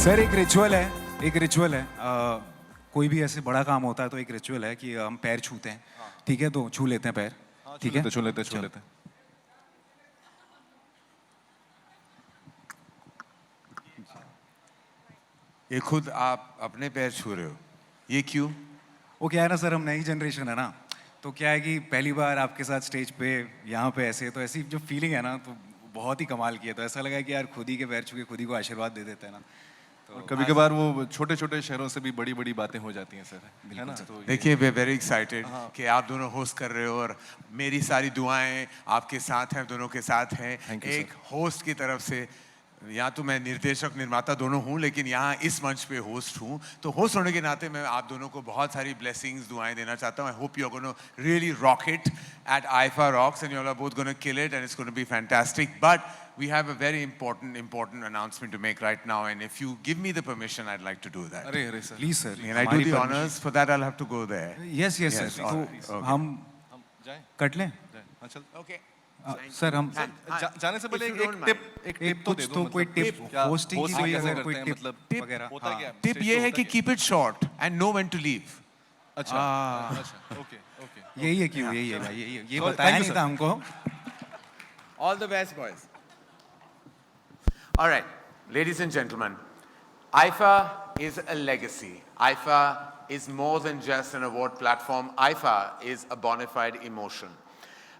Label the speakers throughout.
Speaker 1: Sir एक ritual है कोई भी ऐसे बड़ा काम होता है तो एक रिचुअल है कि हम पैर छूते हैं। ठीक है, तो छू लेते हैं पैर। ठीक है,
Speaker 2: छू लेते।
Speaker 3: ये खुद आप अपने पैर छू रहे हो, ये क्यों?
Speaker 1: वो क्या है ना सर, हम नई जनरेशन है ना, तो क्या है कि पहली बार आपके साथ स्टेज पे यहाँ पे ऐसे, तो ऐसी जो फीलिंग है ना, तो बहुत ही कमाल की है। तो ऐसा लगा कि यार खुद ही के पैर छू के खुद ही को आशीर्वाद दे देते हैं ना। तो
Speaker 2: कभी कभार वो छोटे छोटे शहरों से भी बड़ी बड़ी बातें हो जाती हैं सर, है ना? तो
Speaker 3: देखिए, वे वेरी एक्साइटेड कि आप दोनों होस्ट कर रहे हो और मेरी सारी दुआएं आपके साथ हैं, दोनों के साथ हैं।
Speaker 2: Thank you,
Speaker 3: एक होस्ट की तरफ से, यहाँ तो मैं निर्देशक निर्माता दोनों हूँ, लेकिन यहाँ इस मंच पे होस्ट हूँ, तो होस्ट होने के नाते मैं आप दोनों को बहुत सारी ब्लेसिंग्स, दुआएं देना चाहता हूँ। I hope you are gonna really rock it at IIFA Rocks and you all are both going to kill it and it's going to be fantastic. But we have a very important announcement to make right now, and if you give me the permission, I'd like to do that.
Speaker 2: अरे sir,
Speaker 1: please sir,
Speaker 3: Can I do the honors? For that, I'll have to go there.
Speaker 1: Yes yes sir, तो
Speaker 3: okay.
Speaker 1: हम
Speaker 2: जाएं?
Speaker 1: Cut लें
Speaker 2: हाँ चल।
Speaker 3: Okay.
Speaker 1: Sir. हम
Speaker 2: जाने से पहले
Speaker 3: If you don't mind.
Speaker 2: एक टिप तो दे
Speaker 1: कुछ
Speaker 2: दो।
Speaker 1: तो कोई
Speaker 2: मतलब
Speaker 1: टिप
Speaker 2: क्या
Speaker 1: होस्टिंग की
Speaker 2: hosting
Speaker 1: कोई
Speaker 2: कैसे
Speaker 1: अगर
Speaker 2: करते
Speaker 1: कोई
Speaker 2: हैं,
Speaker 1: टिप
Speaker 2: मतलब
Speaker 1: वगैरह।
Speaker 2: होता
Speaker 1: हाँ।
Speaker 2: क्या है?
Speaker 3: Tip
Speaker 2: Stage
Speaker 3: ये
Speaker 2: पे
Speaker 3: है
Speaker 2: होता
Speaker 3: कि
Speaker 2: क्या
Speaker 3: keep it short and know when to leave.
Speaker 2: अच्छा अच्छा, ओके ओके।
Speaker 1: यही है क्यों, यही है भाई, ये
Speaker 2: Sorry,
Speaker 1: बताया
Speaker 2: thank you,
Speaker 1: नहीं
Speaker 2: sir.
Speaker 1: था हमको।
Speaker 3: All the best, boys. All right, ladies and gentlemen, IIFA is a legacy. IIFA is more than just an award platform. IIFA is a bona fide emotion.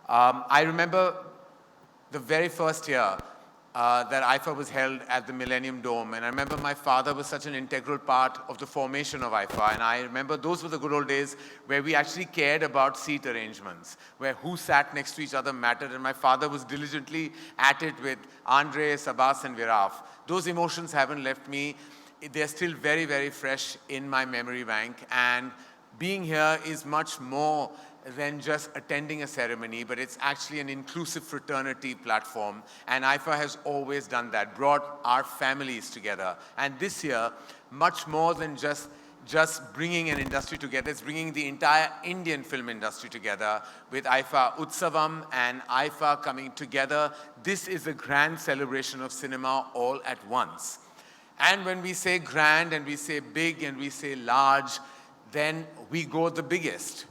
Speaker 3: I remember the very first year that IIFA was held at the Millennium Dome, and I remember my father was such an integral part of the formation of IIFA, and I remember those were the good old days where we actually cared about seat arrangements, where who sat next to each other mattered, and my father was diligently at it with Andre, Sabas, and Viraf. Those emotions haven't left me. They're still very, very fresh in my memory bank, and being here is much more than just attending a ceremony, but it's actually an inclusive fraternity platform. And IIFA has always done that, brought our families together. And this year, much more than just bringing an industry together, it's bringing the entire Indian film industry together with IIFA Utsavam and IIFA coming together. This is a grand celebration of cinema all at once. And when we say grand and we say big and we say large, then we go the biggest.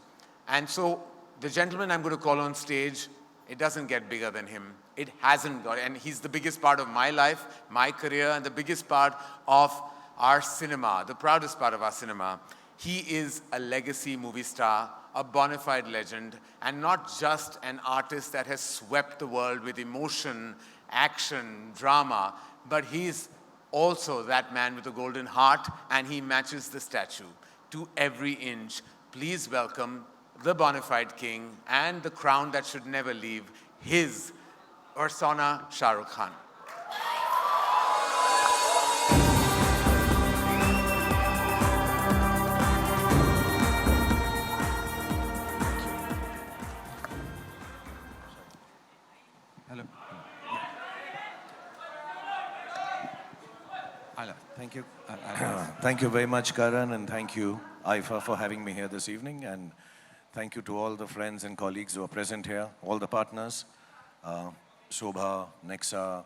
Speaker 3: And so the gentleman I'm going to call on stage, it doesn't get bigger than him. It hasn't got, and he's the biggest part of my life, my career, and the biggest part of our cinema, the proudest part of our cinema. He is a legacy movie star, a bona fide legend, and not just an artist that has swept the world with emotion, action, drama, but he's also that man with a golden heart, and he matches the statue to every inch. Please welcome the bona fide king and the crown that should never leave, his persona, Shah Rukh Khan.
Speaker 1: Hello,
Speaker 4: Thank you. Thank you very much, Karan, and thank you, IIFA, for having me here this evening. And thank you to all the friends and colleagues who are present here, all the partners, Shobha, Nexa,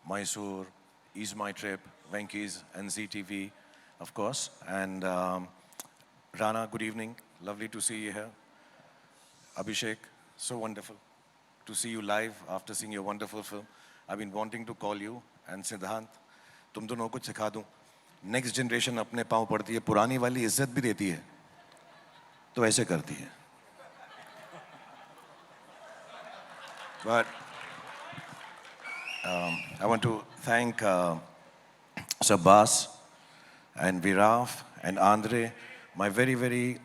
Speaker 4: Mysore, Ease My Trip, Venky's, and ZTV, of course. And Rana, good evening. Lovely to see you here. Abhishek, so wonderful to see you live after seeing your wonderful film. I've been wanting to call you, and Siddhant, तुम दोनों को सिखा दूं. Next generation अपने पाँव पड़ती है, पुरानी वाली इज्जत भी देती है, तो ऐसे करती है. But I want to thank Sabas and Viraf and Andre, my very, very,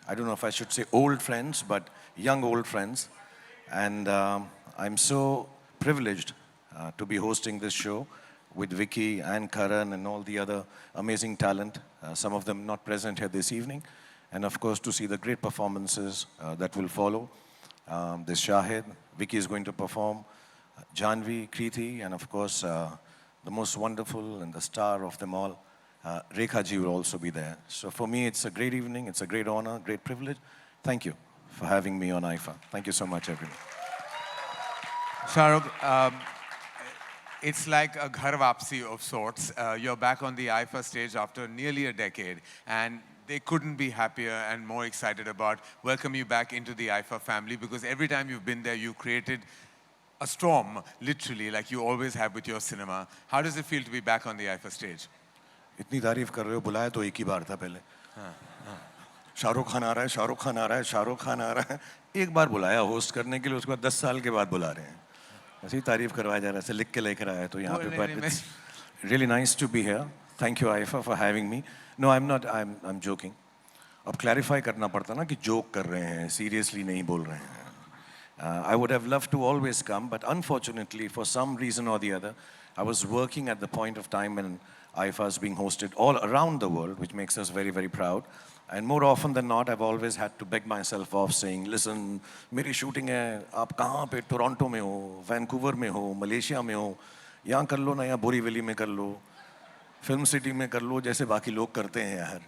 Speaker 4: I don't know if I should say old friends, but young old friends. And I'm so privileged to be hosting this show with Vicky and Karan and all the other amazing talent, some of them not present here this evening. And of course, to see the great performances that will follow. This Shahid, Vicky is going to perform, Janvi, Kriti, and of course, the most wonderful and the star of them all, Rekha ji will also be there. So for me, it's a great evening, it's a great honor, great privilege. Thank you for having me on IIFA. Thank you so much, everyone.
Speaker 3: Shah Rukh, It's like a ghar wapsi of sorts. You're back on the IFA stage after nearly a decade, and they couldn't be happier and more excited about welcoming you back into the IFA family, because every time you've been there, you've created a storm, literally, like you always have with your cinema. How does it feel to be back on the IFA stage?
Speaker 4: इतनी तारीफ कर रहे हो, बुलाया तो एक ही बार था पहले। शाहरुख खान आ रहा है, शाहरुख खान आ रहा है, शाहरुख खान आ रहा है। एक बार बुलाया होस्ट करने के लिए, उसके बाद 10 साल के बाद बुला रहे हैं। ऐसे ही तारीफ करवाया जा रहा है, ऐसे लिख के लेकर आया तो यहाँ पे। But it's really nice to be here. Thank you IFA for having me. No, I'm not. I'm joking. अब clarify करना पड़ता ना कि joke कर रहे हैं, seriously नहीं बोल रहे हैं। I would have loved to always come, but unfortunately, for some reason or the other, I was working at the point of time when IFA is being hosted all around the world, which makes us very, very proud. And more often than not, I've always had to beg myself off, saying, "Listen, मेरी shooting है, आप कहाँ पे? Toronto में हो, Vancouver में हो, Malaysia में हो, यहाँ कर लो ना, या बोरीवली में कर लो, फिल्म सिटी में कर लो, जैसे बाकी लोग करते हैं यार."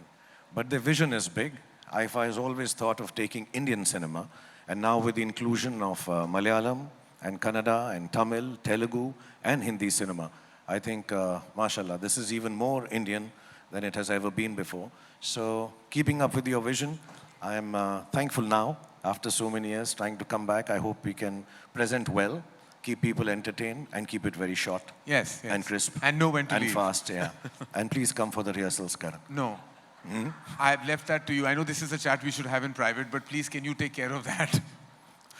Speaker 4: But the vision is big. IFA has always thought of taking Indian cinema, and now with the inclusion of Malayalam and Kannada and Tamil, Telugu and Hindi cinema, I think, mashallah, this is even more Indian than it has ever been before. So, keeping up with your vision, I am thankful now, after so many years, trying to come back. I hope we can present well, keep people entertained, and keep it very short
Speaker 3: Yes, yes.
Speaker 4: and crisp
Speaker 3: And know when to
Speaker 4: and
Speaker 3: leave.
Speaker 4: fast. Yeah, and please come for the rehearsals, Karan.
Speaker 3: No. I've left that to you. I know this is a chat we should have in private, but please, can you take care of that?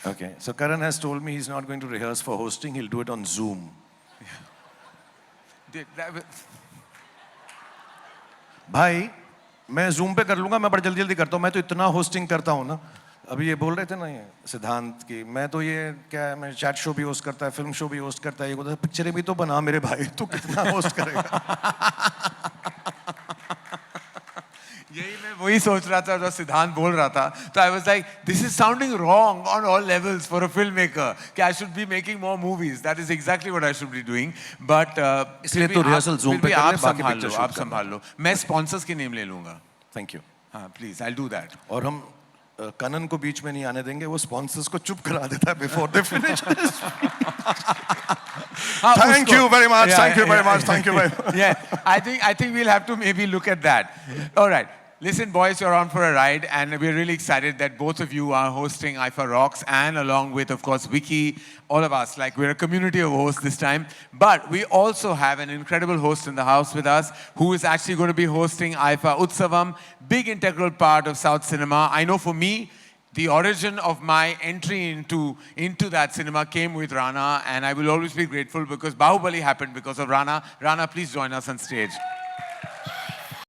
Speaker 4: Okay. So Karan has told me he's not going to rehearse for hosting. He'll do it on Zoom. भाई मैं zoom पे कर लूंगा, मैं बड़ा जल्दी जल्दी करता हूँ, मैं तो इतना होस्टिंग करता हूँ ना। अभी ये बोल रहे थे ना ये सिद्धांत की, मैं तो ये क्या है, मैं चैट शो भी होस्ट करता है, फिल्म शो भी होस्ट करता है, ये पिक्चरें भी तो बना मेरे भाई, तो कितना होस्ट करेगा।
Speaker 3: यही मैं वही सोच रहा था जब सिद्धांत बोल रहा था, तो I was like this is sounding wrong on all levels for a film maker कि I should be making more movies, that is exactly what I should be doing, but
Speaker 4: इसलिए तो रिहर्सल जूम पे कर ले, बाकी picture
Speaker 3: आप संभाल लो, मैं स्पॉन्सर्स के नेम ले लूंगा।
Speaker 4: Thank you.
Speaker 3: हाँ please, I will do that.
Speaker 4: और हम कनन को बीच में नहीं आने देंगे, वो स्पॉन्सर्स को चुप करा देता है before they finish. Thank you very much. Thank you very much. Thank you very much.
Speaker 3: Yeah, I think we'll have to maybe look at that. All right. Listen, boys, you're on for a ride, and we're really excited that both of you are hosting IFA Rocks, and along with, of course, Vicky, all of us. Like, we're a community of hosts this time. But we also have an incredible host in the house with us who is actually going to be hosting IFA Utsavam, big integral part of South cinema. I know for me, the origin of my entry into that cinema came with Rana, and I will always be grateful because Bahubali happened because of Rana. Rana, please join us on stage.